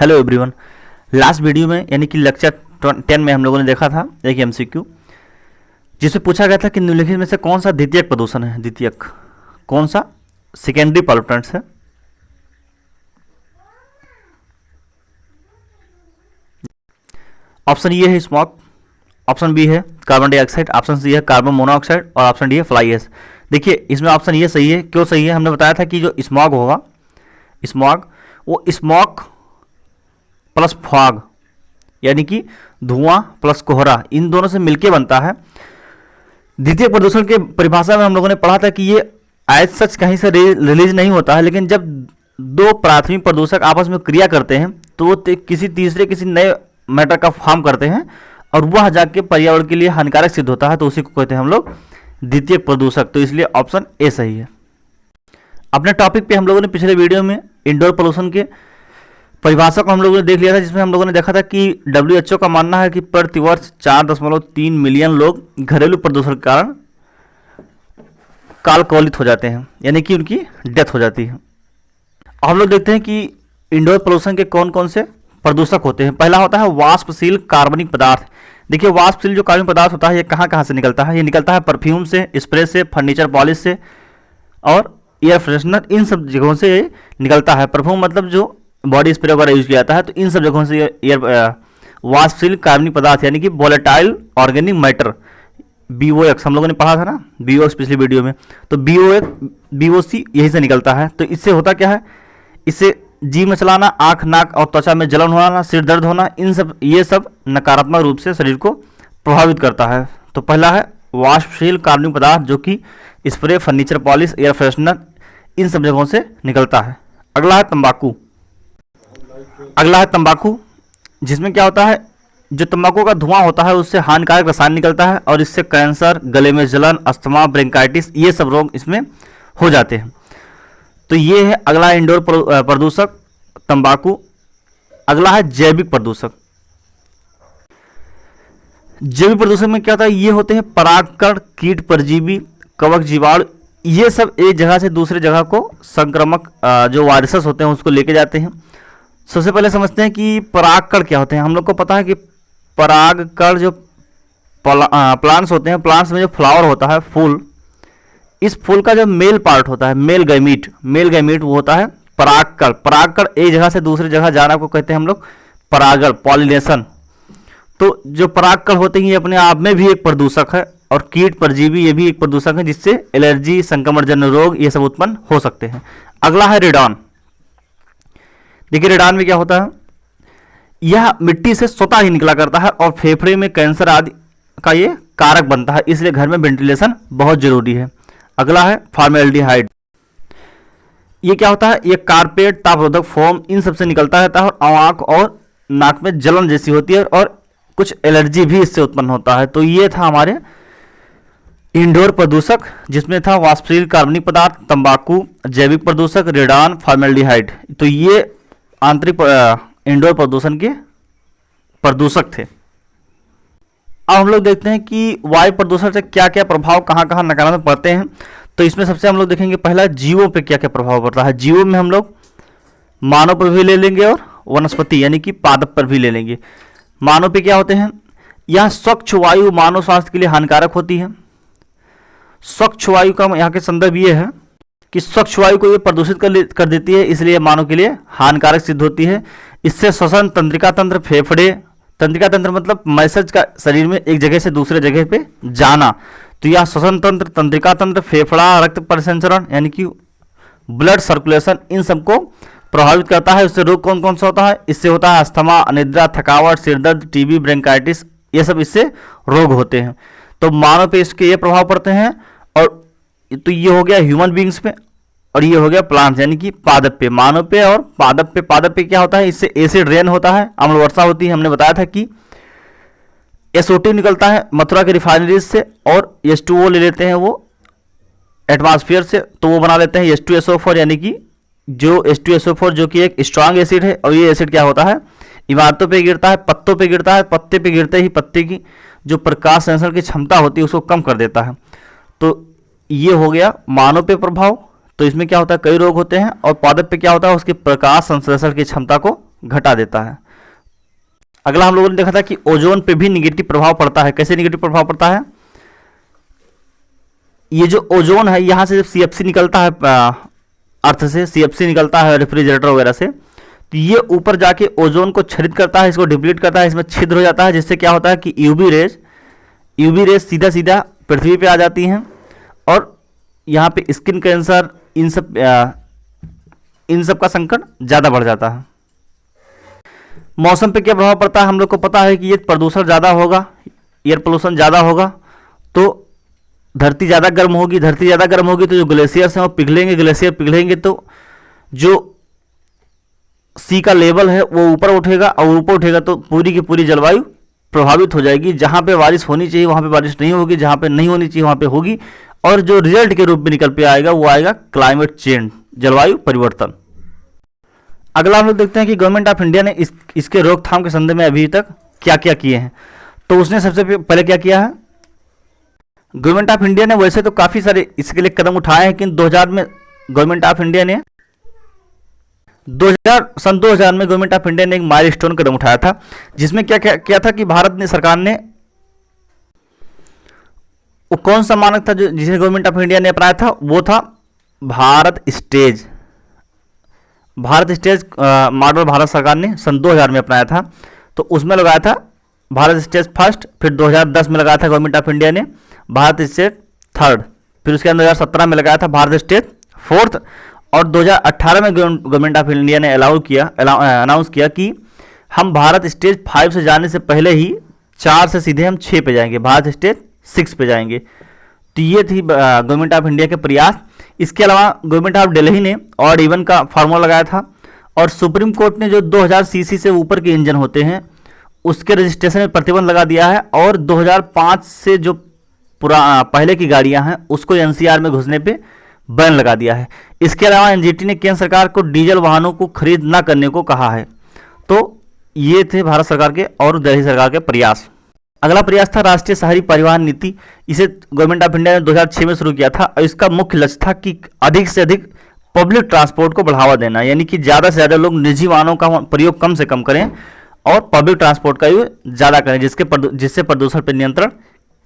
Hello everyone. Last video में यानी कि लेक्चर 10 में हम लोगों ने देखा था एक एमसीक्यू जिसमें पूछा गया था कि निम्नलिखित में से कौन सा द्वितीयक प्रदूषण है। द्वितीयक कौन सा? सेकेंडरी पॉल्यूटेंट्स है। ऑप्शन ए है स्मॉग, ऑप्शन बी है कार्बन डाइऑक्साइड, ऑप्शन सी है कार्बन मोनोऑक्साइड और ऑप्शन डी है फ्लाई एश। देखिए इसमें ऑप्शन ये सही है। क्यों सही है? हमने बताया था कि जो स्मॉग होगा, स्मॉग वो स्मॉग प्लस फॉग यानी कि धुआं प्लस कोहरा, इन दोनों से मिलके बनता है। द्वितीय प्रदूषण के परिभाषा में हम लोगों ने पढ़ा था कि ये एज सच कहीं से रिलीज नहीं होता है, लेकिन जब दो प्राथमिक प्रदूषक आपस में क्रिया करते हैं तो वो किसी तीसरे किसी नए मैटर का फॉर्म करते हैं और वह जाके पर्यावरण के लिए हानिकारक सिद्ध होता है, तो उसी को कहते हैं हम लोग द्वितीय प्रदूषक। तो इसलिए ऑप्शन ए सही है। अपने टॉपिक पे हम लोगों ने पिछले वीडियो में इंडोर पोल्यूशन के परिभाषा को हम लोगों ने देख लिया था, जिसमें हम लोगों ने देखा था कि WHO का मानना है कि प्रतिवर्ष 4.3 मिलियन लोग घरेलू प्रदूषण के कारण कालकवलित हो जाते हैं, यानी कि उनकी डेथ हो जाती है। हम लोग देखते हैं कि इंडोर पोल्यूशन के कौन कौन से प्रदूषक होते हैं। पहला होता है वाष्पशील कार्बनिक पदार्थ। देखिए वाष्पशील जो कार्बनिक पदार्थ होता है ये कहाँ कहाँ से निकलता है? ये निकलता है परफ्यूम से, स्प्रे से, फर्नीचर पॉलिश से और एयर फ्रेशनर, इन सब जगहों से ये निकलता है। परफ्यूम मतलब जो बॉडी स्प्रे वगैरह यूज किया जाता है, तो इन सब जगहों से एयर वाष्पशील कार्बनिक पदार्थ यानी कि वोलेटाइल ऑर्गेनिक मैटर BOX हम लोगों ने पढ़ा था ना, BOX पिछली वीडियो में, तो BOC यही से निकलता है। तो इससे होता क्या है? इससे जी में चलाना, आँख नाक और त्वचा में जलन होना, सिर दर्द होना, ये सब नकारात्मक रूप से शरीर को प्रभावित करता है। तो पहला है वाष्पशील कार्बनिक पदार्थ जो कि spray, furniture polish, air freshener, इन सब जगहों से निकलता है। अगला है तंबाकू। जिसमें क्या होता है, जो तंबाकू का धुआं होता है उससे हानिकारक रसायन निकलता है और इससे कैंसर, गले में जलन, अस्थमा, ब्रोंकाइटिस, ये सब रोग इसमें हो जाते हैं। तो ये है अगला इंडोर प्रदूषक तंबाकू। अगला है जैविक प्रदूषक। जैविक प्रदूषण में क्या होता है? ये होते हैं परागकण, कीट, परजीवी, कवक, जीवाणु, ये सब एक जगह से दूसरे जगह को संक्रामक जो वायरसेस होते हैं उसको लेके जाते हैं। सबसे पहले समझते हैं कि परागकण क्या होते हैं। हम लोग को पता है कि परागकण जो प्लांट्स होते हैं, प्लांट्स में जो फ्लावर होता है, फूल, इस फूल का जो मेल पार्ट होता है, मेल गैमीट वो होता है परागकण। परागकण एक जगह से दूसरी जगह जाना को कहते हैं हम लोग परागण, पॉलिनेशन। तो जो परागकण होते हैं ये अपने आप में भी एक प्रदूषक है और कीट, परजीवी, ये भी एक प्रदूषक है जिससे एलर्जी, संक्रमणजन्य रोग ये सब उत्पन्न हो सकते हैं। अगला है रेडॉन। देखिए रेडॉन में क्या होता है? यह मिट्टी से स्वतः ही निकला करता है और फेफड़े में कैंसर आदि का ये कारक बनता है, इसलिए घर में वेंटिलेशन बहुत जरूरी है। अगला है फॉर्मेल्डिहाइड। ये क्या होता है? ये कारपेट, तापरोधक फोम, इन सब से निकलता रहता है और आंख और नाक में जलन जैसी होती है और कुछ एलर्जी भी इससे उत्पन्न होता है। तो ये था हमारे इंडोर प्रदूषक, जिसमें था वाष्पशील कार्बनिक पदार्थ, तंबाकू, जैविक प्रदूषक, रेडॉन, फॉर्मेल्डिहाइड। तो ये आंतरिक इंडोर प्रदूषण के प्रदूषक थे। अब हम लोग देखते हैं कि वायु प्रदूषण से क्या क्या प्रभाव, कहाँ कहाँ नकारात्मक पड़ते हैं। तो इसमें सबसे हम लोग देखेंगे पहला जीवों पे क्या क्या प्रभाव पड़ता है। जीवों में हम लोग मानव पर भी ले लेंगे और वनस्पति यानी कि पादप पर भी ले लेंगे। मानव पे क्या होते हैं? यह स्वच्छ वायु मानव स्वास्थ्य के लिए हानिकारक होती है। स्वच्छ वायु का यहाँ के संदर्भ ये है कि स्वच्छ वायु को ये प्रदूषित कर देती है, इसलिए मानव के लिए हानिकारक सिद्ध होती है। इससे श्वसन तंत्रिका तंत्र, फेफड़े, तंत्रिका तंत्र मतलब मैसेज का शरीर में एक जगह से दूसरे जगह पे जाना, तो यह श्वसन तंत्र, तंत्रिका तंत्र, फेफड़ा, रक्त परिसंचरण यानी कि ब्लड सर्कुलेशन, इन सबको प्रभावित करता है। इससे रोग कौन कौन सा होता है? इससे होता है अस्थमा, अनिद्रा, थकावट, सिरदर्द, टीबी, ब्रोंकाइटिस, ये सब इससे रोग होते हैं। तो मानव पे इसके ये प्रभाव पड़ते हैं। और तो ये हो गया ह्यूमन बींग्स पे और ये हो गया प्लांट्स यानी कि पादप पे, मानव पे और पादप पे। पादप पे क्या होता है? इससे एसिड रेन होता है, अम्ल वर्षा होती है। हमने बताया था कि SO2 निकलता है मथुरा के रिफाइनरीज से और H2O ले लेते हैं वो एटमॉस्फेयर से, तो वो बना लेते हैं H2SO4 यानी कि जो H2SO4 जो कि एक स्ट्रांग एसिड है। और ये एसिड क्या होता है? इमारतों पे गिरता है, पत्तों पे गिरता है, पत्ते पे गिरते ही पत्ते की जो प्रकाश संश्लेषण की क्षमता होती है उसको कम कर देता है। तो ये हो गया मानव पे प्रभाव। तो इसमें क्या होता है? कई रोग होते हैं। और पादप पे क्या होता है? उसके प्रकाश संश्लेषण की क्षमता को घटा देता है। अगला हम लोगों ने देखा था कि ओजोन पे भी निगेटिव प्रभाव पड़ता है। कैसे निगेटिव प्रभाव पड़ता है? ये जो ओजोन है यहाँ से जब सीएफसी निकलता है, अर्थ से सीएफसी निकलता है रेफ्रिजरेटर वगैरह से, तो ये ऊपर जाके ओजोन को छरित करता है, इसको डिप्लीट करता है, इसमें छिद्र हो जाता है, जिससे क्या होता है कि यूवी रेज सीधा सीधा पृथ्वी पे आ जाती हैं और यहाँ पे स्किन कैंसर इन सब का संकट ज़्यादा बढ़ जाता है। मौसम पे क्या प्रभाव पड़ता है? हम लोग को पता है कि ये प्रदूषण ज़्यादा होगा, एयर पोल्यूशन ज़्यादा होगा तो धरती ज़्यादा गर्म होगी। धरती ज़्यादा गर्म होगी तो जो ग्लेशियर्स हैं वो पिघलेंगे, ग्लेशियर पिघलेंगे तो जो सी का लेवल है वो ऊपर उठेगा, और ऊपर उठेगा तो पूरी की पूरी जलवायु प्रभावित हो जाएगी। जहाँ पे बारिश होनी चाहिए वहाँ पे बारिश नहीं होगी, जहाँ पे नहीं होनी चाहिए वहाँ पे होगी, और जो रिजल्ट के रूप में निकल पे आएगा वो आएगा क्लाइमेट चेंज, जलवायु परिवर्तन। अगला हम लोग देखते हैं कि गवर्नमेंट ऑफ इंडिया ने इसके रोकथाम के संदर्भ में अभी तक क्या क्या किए हैं। तो उसने सबसे पहले क्या किया है? गवर्नमेंट ऑफ इंडिया ने वैसे तो काफ़ी सारे इसके लिए कदम उठाए हैं, लेकिन 2000 में गवर्नमेंट ऑफ इंडिया ने सन 2000 में गवर्नमेंट ऑफ इंडिया ने एक माइलस्टोन कदम उठाया था, जिसमें क्या किया था कि भारत ने सरकार ने वो कौन सा मानक था जो जिसे गवर्नमेंट ऑफ इंडिया ने अपनाया था? वो था भारत स्टेज मॉडल भारत सरकार ने सन 2000 में अपनाया था। तो उसमें लगाया था भारत स्टेज फर्स्ट, फिर 2010 में लगाया था गवर्नमेंट ऑफ इंडिया ने भारत स्टेज थर्ड, फिर उसके अंदर 2017 में लगाया था भारत स्टेज फोर्थ, और 2018 में गवर्नमेंट ऑफ इंडिया ने अनाउंस किया कि हम भारत स्टेज 5 से जाने से पहले ही 4 से सीधे हम 6 पे जाएंगे, भारत स्टेज 6 पे जाएंगे। तो ये थी गवर्नमेंट ऑफ इंडिया के प्रयास। इसके अलावा गवर्नमेंट ऑफ दिल्ली ने ऑड इवन का फार्मूला लगाया था, और सुप्रीम कोर्ट ने जो 2000 सीसी से ऊपर के इंजन होते हैं उसके रजिस्ट्रेशन में प्रतिबंध लगा दिया है, और 2005 से जो पहले की गाड़ियां हैं उसको एनसीआर में घुसने पे बैन लगा दिया है। इसके अलावा एनजीटी ने केंद्र सरकार को डीजल वाहनों को खरीद न करने को कहा है। तो ये थे भारत सरकार के और दिल्ली सरकार के प्रयास। अगला प्रयास था राष्ट्रीय शहरी परिवहन नीति। इसे गवर्नमेंट ऑफ इंडिया ने 2006 में शुरू किया था, और इसका मुख्य लक्ष्य था कि अधिक से अधिक पब्लिक ट्रांसपोर्ट को बढ़ावा देना, यानी कि ज़्यादा से ज़्यादा लोग निजी वाहनों का प्रयोग कम से कम करें और पब्लिक ट्रांसपोर्ट का यूज ज़्यादा करें, जिससे प्रदूषण पर नियंत्रण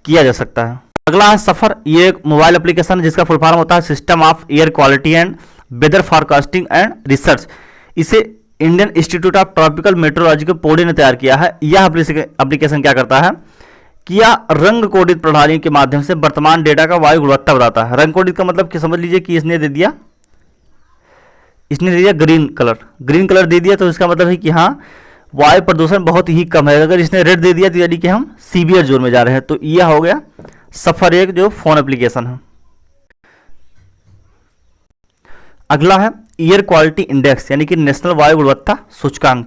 किया जा सकता है। अगला है सफ़र। ये एक मोबाइल एप्लीकेशन है जिसका फुल फॉर्म होता है system of air quality and weather forecasting and research. इसे Indian Institute of Tropical Meteorology के पुणे ने तैयार किया है। यह एप्लीकेशन क्या करता है कि यह रंग कोडित प्रणाली के माध्यम से वर्तमान डेटा का वायु गुणवत्ता बताता है। रंग कोडित का मतलब कि समझ लीजिए कि इसने दे दिया ग्रीन कलर दे दिया, तो इसका मतलब है कि हाँ वायु प्रदूषण बहुत ही कम है। अगर इसने रेड दे दिया तो यानी कि हम सीवियर जोन में जा रहे हैं। तो यह हो गया सफर एक जो फोन एप्लीकेशन है। अगला है एयर क्वालिटी इंडेक्स, यानी कि नेशनल वायु गुणवत्ता सूचकांक।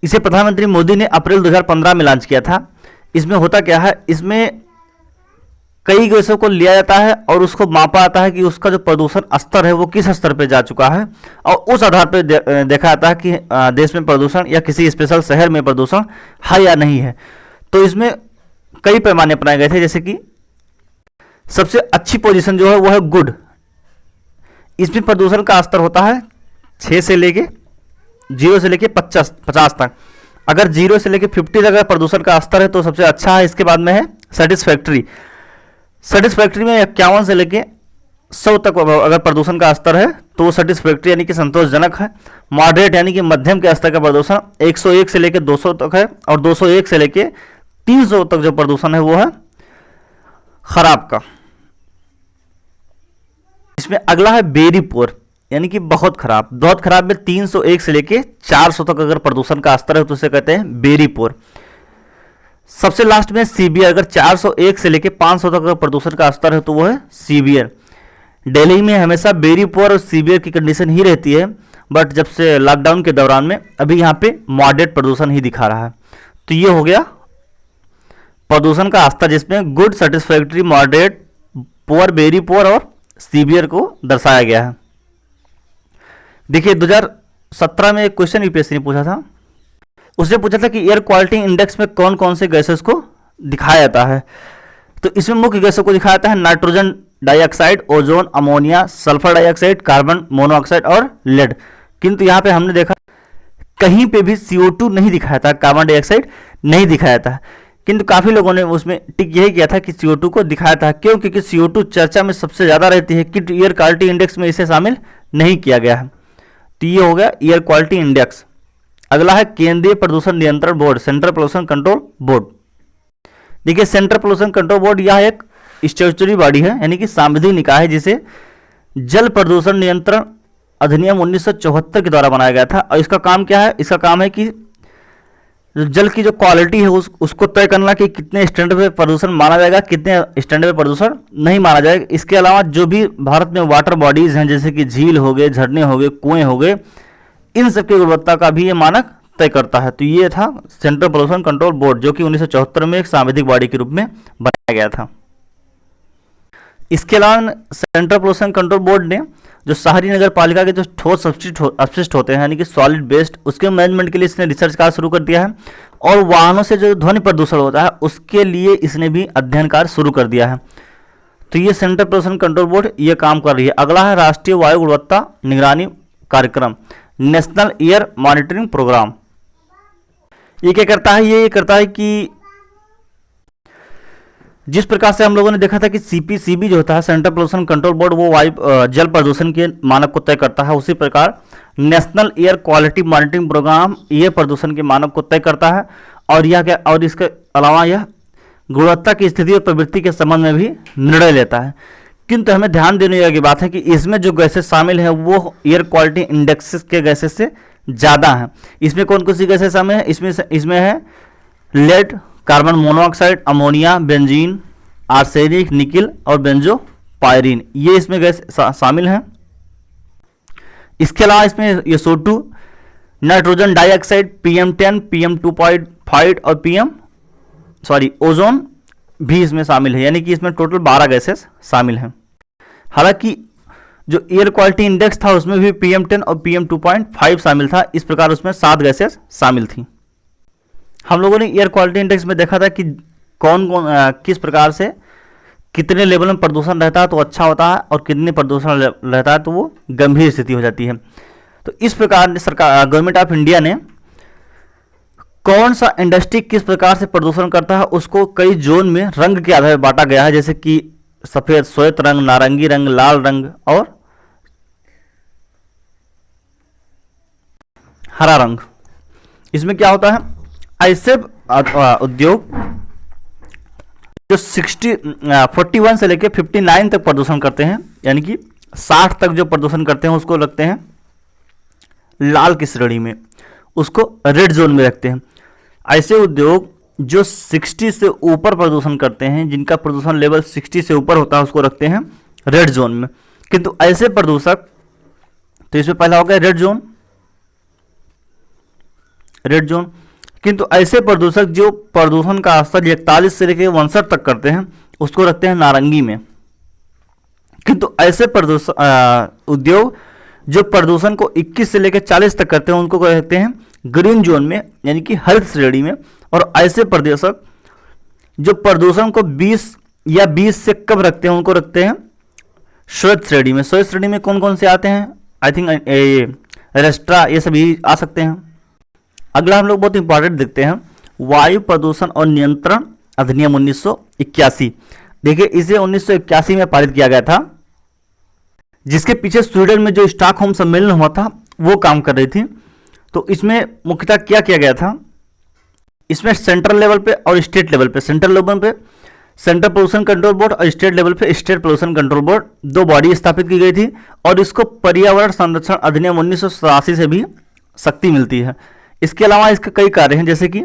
इसे प्रधानमंत्री मोदी ने अप्रैल 2015 में लॉन्च किया था। इसमें होता क्या है, इसमें कई गैसों को लिया जाता है और उसको मापा जाता है कि उसका जो प्रदूषण स्तर है वो किस स्तर पे जा चुका है, और उस आधार पर देखा जाता है कि देश में प्रदूषण या किसी स्पेशल शहर में प्रदूषण है या नहीं है। तो इसमें कई पैमाने अपनाए गए थे, जैसे कि सबसे अच्छी पोजीशन जो है वो है गुड। इसमें प्रदूषण का स्तर होता है 0 से लेके 50 तक। अगर 0 से लेके 50 तक अगर प्रदूषण का स्तर है तो सबसे अच्छा है। इसके बाद में है सेटिस्फैक्ट्री में 51 से लेके 100 तक अगर प्रदूषण का स्तर है तो सेटिस्फैक्ट्री यानी कि संतोषजनक है। मॉडरेट यानी कि मध्यम के स्तर का प्रदूषण 101 से लेके 200 तक है, और 201 से लेके 300 तक जो प्रदूषण है वो है खराब का। इसमें अगला है वेरी पुअर, यानी कि बहुत खराब में 301 से लेके 400 तक अगर प्रदूषण का स्तर है तो उसे कहते हैं वेरी पुअर। सबसे लास्ट में सीवियर, अगर 401 से लेके 500 तक अगर प्रदूषण का स्तर है तो वो है सीवियर। दिल्ली में हमेशा वेरी पुअर और सीवियर की कंडीशन ही रहती है, बट जब से लॉकडाउन के दौरान में अभी यहाँ पे मॉडरेट प्रदूषण ही दिखा रहा है। तो ये हो गया प्रदूषण का स्तर, जिसमें good, satisfactory, moderate, poor, very poor और सीवियर को दर्शाया गया है। देखिए 2017 में एक क्वेश्चन यूपीएससी ने पूछा था। उसने पूछा था कि एयर क्वालिटी इंडेक्स में कौन कौन से गैसेस को दिखाया जाता है। तो इसमें मुख्य गैसों को दिखाया जाता है nitrogen dioxide, ozone, ammonia, sulphur dioxide, carbon monoxide और लेड। किंतु यहाँ पे हमने देखा कहीं पे भी CO2 नहीं दिखाया था, कार्बन डाइऑक्साइड नहीं दिखाया था, किंतु काफ़ी लोगों ने उसमें टिक यही किया था कि CO2 को दिखाया था। क्यों? क्योंकि CO2 चर्चा में सबसे ज़्यादा रहती है, किट एयर क्वालिटी इंडेक्स में इसे शामिल नहीं किया गया है। तो ये हो गया एयर क्वालिटी इंडेक्स। अगला है केंद्रीय प्रदूषण नियंत्रण board, central pollution control board. देखिए सेंट्रल पोल्यूशन कंट्रोल बोर्ड यह एक स्टैट्यूटरी बॉडी है, यानी कि सांविधिक निकाय है, जिसे जल प्रदूषण नियंत्रण अधिनियम 1974 के द्वारा बनाया गया था। और इसका काम क्या है? इसका काम है कि जो जल की जो क्वालिटी है उसको तय करना कि कितने स्टैंडर्ड पे प्रदूषण माना जाएगा, कितने स्टैंडर्ड पे प्रदूषण नहीं माना जाएगा। इसके अलावा जो भी भारत में वाटर बॉडीज हैं, जैसे कि झील हो गए, झरने हो गए, कुएं हो गए, इन सब की गुणवत्ता का भी ये मानक तय करता है। तो ये था सेंट्रल पोल्यूशन कंट्रोल बोर्ड, जो कि 1974 में एक सांविधिक बॉडी के रूप में बनाया गया था। इसके अलावा सेंट्रल पोल्यूशन कंट्रोल बोर्ड ने जो शहरी नगर पालिका के जो ठोस अपशिष्ट होते हैं, यानी कि सॉलिड वेस्ट, उसके मैनेजमेंट के लिए इसने रिसर्च कार्य शुरू कर दिया है। और वाहनों से जो ध्वनि प्रदूषण होता है उसके लिए इसने भी अध्ययन कार्य शुरू कर दिया है। तो ये सेंट्रल पोल्यूशन कंट्रोल बोर्ड ये काम कर रही है। अगला है राष्ट्रीय वायु गुणवत्ता निगरानी कार्यक्रम, नेशनल एयर मॉनिटरिंग प्रोग्राम। ये क्या करता है? ये करता है कि जिस प्रकार से हम लोगों ने देखा था कि CPCB जो होता है, सेंट्रल पोल्यूशन कंट्रोल बोर्ड, वो वायु जल प्रदूषण के मानक को तय करता है, उसी प्रकार national air quality monitoring programme air प्रदूषण के मानक को तय करता है। और यह क्या, और इसके अलावा यह गुणवत्ता की स्थिति और प्रवृत्ति के संबंध में भी निर्णय लेता है। किंतु हमें ध्यान देने योग्य बात है कि इसमें जो गैसेस शामिल है वो एयर क्वालिटी इंडेक्स के गैसेस से ज़्यादा है। इसमें कौन कौन सी गैसेस शामिल है? इसमें है lead, carbon monoxide, ammonia, benzene, arsenic, nickel और बेंजोपायरीन, ये इसमें गैस शामिल हैं। इसके अलावा इसमें SO2, nitrogen dioxide, PM10, PM2.5 और ओजोन भी इसमें शामिल है, यानी कि इसमें टोटल 12 गैसेस शामिल हैं। हालांकि जो एयर क्वालिटी इंडेक्स था उसमें भी PM10 और PM2.5 शामिल था। इस प्रकार उसमें 7 गैसेस शामिल थी। हम लोगों ने एयर क्वालिटी इंडेक्स में देखा था कि कौन कौन किस प्रकार से कितने लेवल में प्रदूषण रहता है तो अच्छा होता है, और कितने प्रदूषण रहता है तो वो गंभीर स्थिति हो जाती है। तो इस प्रकार सरकार, गवर्नमेंट ऑफ इंडिया ने कौन सा इंडस्ट्री किस प्रकार से प्रदूषण करता है उसको कई जोन में रंग के आधार पर बांटा गया है, जैसे कि सफ़ेद श्वेत रंग, नारंगी रंग, लाल रंग और हरा रंग। इसमें क्या होता है? ऐसे उद्योग जो 41 से लेकर 59 तक प्रदूषण करते हैं, यानी कि 60 तक जो प्रदूषण करते हैं उसको रखते हैं लाल की श्रेणी में, उसको रेड जोन में रखते हैं। ऐसे उद्योग जो 60 से ऊपर प्रदूषण करते हैं, जिनका प्रदूषण लेवल 60 से ऊपर होता है, उसको रखते हैं रेड जोन में। किंतु ऐसे प्रदूषक, तो इसमें पहला हो गया रेड जोन। किंतु ऐसे प्रदूषक जो प्रदूषण का स्तर 41 से लेकर 62 तक करते हैं उसको रखते हैं नारंगी में। किंतु ऐसे उद्योग जो प्रदूषण को 21 से लेकर 40 तक करते हैं उनको कहते हैं ग्रीन जोन में, यानी कि हरित श्रेणी में। और ऐसे प्रदूषक जो प्रदूषण को 20 या 20 से कम रखते हैं उनको रखते हैं श्वेत श्रेणी में। श्वेत श्रेणी में कौन कौन से आते हैं? आई थिंक रेस्ट्रा, ये सभी आ सकते हैं। अगला हम लोग बहुत इंपॉर्टेंट देखते हैं, वायु प्रदूषण और नियंत्रण अधिनियम 1981। देखिए इसे 1981 में पारित किया गया था, जिसके पीछे स्वीडन में जो स्टॉकहोम सम्मेलन हुआ था वो काम कर रही थी। तो इसमें मुख्यतः क्या किया गया था? इसमें सेंट्रल लेवल पे और स्टेट लेवल पे, सेंट्रल लेवल पे सेंट्रल पोल्यूशन कंट्रोल बोर्ड और स्टेट लेवल पे state pollution control board, 2 body स्थापित की गई थी। और इसको पर्यावरण संरक्षण अधिनियम 1987 से भी शक्ति मिलती है। इसके अलावा इसके कई कार्य हैं, जैसे कि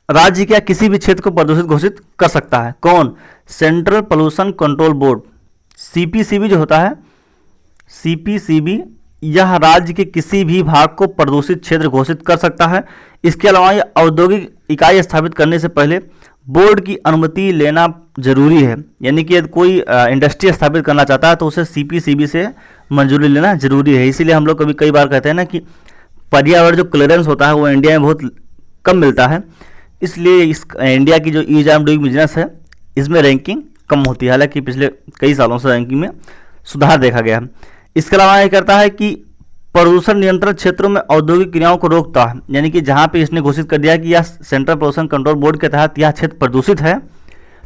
राज्य क्या किसी भी क्षेत्र को प्रदूषित घोषित कर सकता है। कौन? Central pollution control board, CPCB जो होता है, CPCB यह राज्य के किसी भी भाग को प्रदूषित क्षेत्र घोषित कर सकता है। इसके अलावा यह औद्योगिक इकाई स्थापित करने से पहले बोर्ड की अनुमति लेना जरूरी है, यानी कि यदि कोई इंडस्ट्री स्थापित करना चाहता है तो उसे CPCB से मंजूरी लेना जरूरी है। इसीलिए हम लोग कई बार कहते हैं ना कि पर्यावरण जो क्लियरेंस होता है वो इंडिया में बहुत कम मिलता है, इसलिए इस इंडिया की जो ईज ऑफ डूइंग बिजनेस है इसमें रैंकिंग कम होती है। हालांकि पिछले कई सालों से रैंकिंग में सुधार देखा गया है। इसके अलावा ये करता है कि प्रदूषण नियंत्रण क्षेत्रों में औद्योगिक क्रियाओं को रोकता है, यानी कि जहाँ पे इसने घोषित कर दिया कि यह सेंट्रल पोल्यूशन कंट्रोल बोर्ड के तहत यह क्षेत्र प्रदूषित है,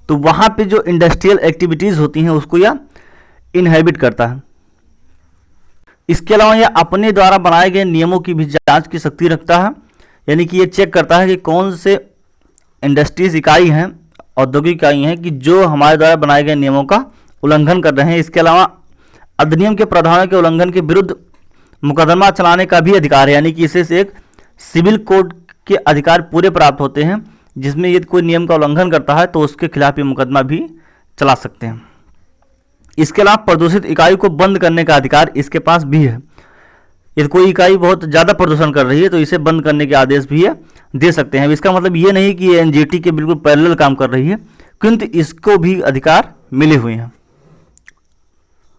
तो वहाँ पे जो इंडस्ट्रियल एक्टिविटीज़ होती हैं उसको यह इनहेबिट करता है। इसके अलावा यह अपने द्वारा बनाए गए नियमों की भी जांच की शक्ति रखता है, यानी कि ये चेक करता है कि कौन से इंडस्ट्रीज इकाई हैं, औद्योगिक इकाई हैं कि जो हमारे द्वारा बनाए गए नियमों का उल्लंघन कर रहे हैं। इसके अलावा अधिनियम के प्रावधानों के उल्लंघन के विरुद्ध मुकदमा चलाने का भी अधिकार है, यानी कि इसे एक सिविल कोड के अधिकार पूरे प्राप्त होते हैं, जिसमें यदि कोई नियम का उल्लंघन करता है तो उसके खिलाफ ये मुकदमा भी चला सकते हैं। इसके अलावा प्रदूषित इकाई को बंद करने का अधिकार इसके पास भी है। यदि कोई इकाई बहुत ज़्यादा प्रदूषण कर रही है तो इसे बंद करने के आदेश भी है दे सकते हैं। इसका मतलब ये नहीं कि एनजीटी के बिल्कुल पैरेलल काम कर रही है, किंतु इसको भी अधिकार मिले हुए हैं।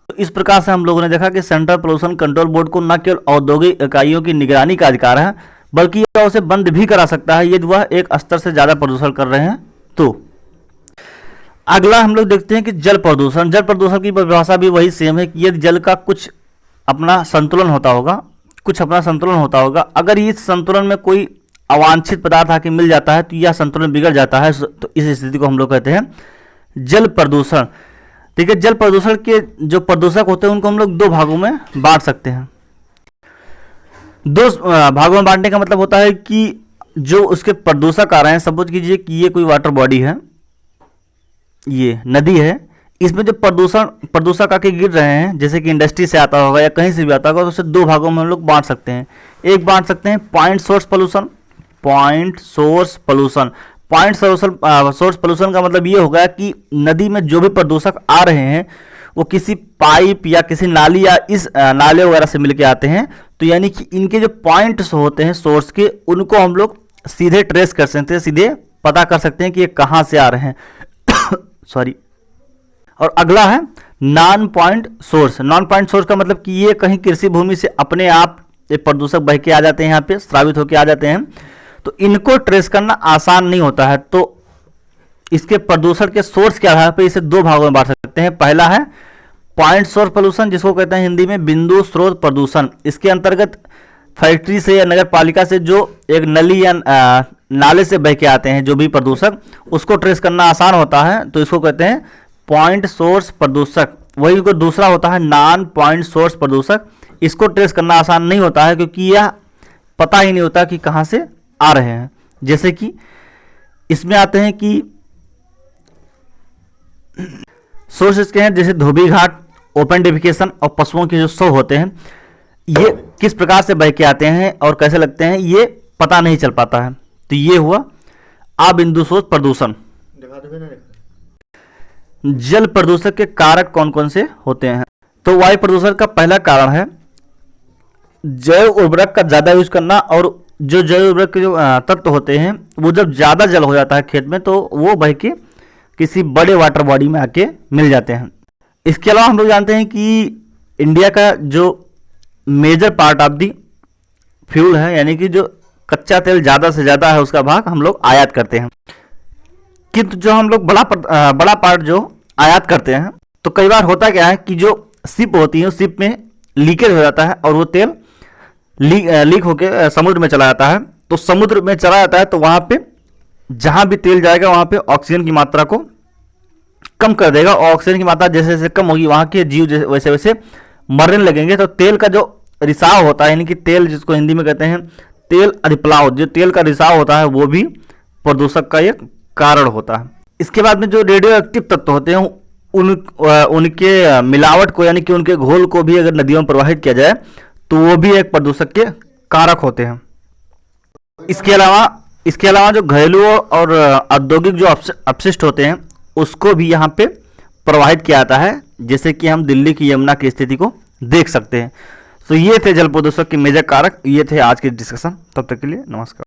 तो इस प्रकार से हम लोगों ने देखा कि सेंट्रल पोल्यूशन कंट्रोल बोर्ड को न केवल औद्योगिक इकाइयों की निगरानी का अधिकार है, बल्कि यह उसे बंद भी करा सकता है यदि वह एक स्तर से ज़्यादा प्रदूषण कर रहे हैं तो। अगला हम लोग देखते हैं कि जल प्रदूषण। जल प्रदूषण की परिभाषा भी वही सेम है कि यदि जल का कुछ अपना संतुलन होता होगा, अगर इस संतुलन में कोई अवांछित पदार्थ आके मिल जाता है तो यह संतुलन बिगड़ जाता है, तो इस स्थिति को हम लोग कहते हैं जल प्रदूषण। ठीक है, जल प्रदूषण के जो प्रदूषक होते हैं उनको हम लोग दो भागों में बांट सकते हैं। दो भागों में बांटने का मतलब होता है कि जो उसके प्रदूषक आ रहे हैं, सपोज कीजिए कि ये कोई वाटर बॉडी है, ये नदी है, इसमें जो प्रदूषक आके गिर रहे हैं, जैसे कि इंडस्ट्री से आता होगा या कहीं से भी आता होगा, तो उसे दो भागों में हम लोग बांट सकते हैं। एक बांट सकते हैं point source pollution. Point source pollution का मतलब ये होगा कि नदी में जो भी प्रदूषक आ रहे हैं वो किसी पाइप या किसी नाली या इस नाले वगैरह से मिलके आते हैं, तो यानी कि इनके जो पॉइंट्स होते हैं सोर्स के, उनको हम लोग सीधे ट्रेस कर सकते हैं, सीधे पता कर सकते हैं कि ये कहाँ से आ रहे हैं। सॉरी। और अगला है non point source. Non point source का मतलब कि ये कहीं कृषि भूमि से अपने आप ये प्रदूषक बह के आ जाते हैं, यहाँ पे स्रावित होके आ जाते हैं, तो इनको ट्रेस करना आसान नहीं होता है। तो इसके प्रदूषण के सोर्स के आधार पर इसे दो भागों में बांट सकते हैं। पहला है पॉइंट सोर्स पोल्यूशन, जिसको कहते हैं हिंदी में बिंदु स्रोत प्रदूषण। इसके अंतर्गत फैक्ट्री से या नगर पालिका से जो एक नली या नाले से बह के आते हैं जो भी प्रदूषक, उसको ट्रेस करना आसान होता है, तो इसको कहते हैं पॉइंट सोर्स प्रदूषक। वही को दूसरा होता है नॉन पॉइंट सोर्स प्रदूषक। इसको ट्रेस करना आसान नहीं होता है क्योंकि यह पता ही नहीं होता कि कहाँ से आ रहे हैं। जैसे कि इसमें आते हैं कि सोर्स इसके हैं जैसे धोबी घाट, ओपन डेफिकेशन और पशुओं के जो शव होते हैं, ये किस प्रकार से बह के आते हैं और कैसे लगते हैं ये पता नहीं चल पाता है। तो ये हुआ अबिंदु सोर्स प्रदूषण। जल प्रदूषक के कारक कौन कौन से होते हैं? तो वायु प्रदूषण का पहला कारण है जैव उर्वरक का ज़्यादा यूज करना, और जो जैव उर्वरक के जो तत्व होते हैं वो जब ज़्यादा जल हो जाता है खेत में तो वो बह के किसी बड़े वाटर बॉडी में आके मिल जाते हैं। इसके अलावा हम लोग जानते हैं कि इंडिया का जो major part of the fuel है, यानी कि जो कच्चा तेल ज़्यादा से ज़्यादा है उसका भाग हम लोग आयात करते हैं। किंतु जो हम लोग बड़ा पार्ट जो आयात करते हैं, तो कई बार होता क्या है कि जो शिप होती है उस शिप में लीकेज हो जाता है और वो तेल लीक होकर समुद्र में चला जाता है। तो समुद्र में चला जाता है तो वहाँ पे जहाँ भी तेल जाएगा वहाँ पे ऑक्सीजन की मात्रा को कम कर देगा, और ऑक्सीजन की मात्रा जैसे जैसे कम होगी वहाँ के जीव वैसे वैसे मरने लगेंगे। तो तेल का जो रिसाव होता है, यानी कि तेल जिसको हिंदी में कहते हैं तेल अधिप्लाव, जो तेल का रिसाव होता है वो भी प्रदूषक का एक कारण होता है। इसके बाद में जो रेडियो एक्टिव तत्व होते हैं उनके मिलावट को, यानी कि उनके घोल को भी अगर नदियों में प्रवाहित किया जाए तो वो भी एक प्रदूषक के कारक होते हैं। इसके अलावा जो घरेलू और औद्योगिक जो अपशिष्ट होते हैं उसको भी यहाँ पे प्रवाहित किया जाता है, जैसे कि हम दिल्ली की यमुना की स्थिति को देख सकते हैं। तो ये थे जल प्रदूषक के मेजर कारक, ये थे आज के डिस्कशन। तब तक के लिए नमस्कार।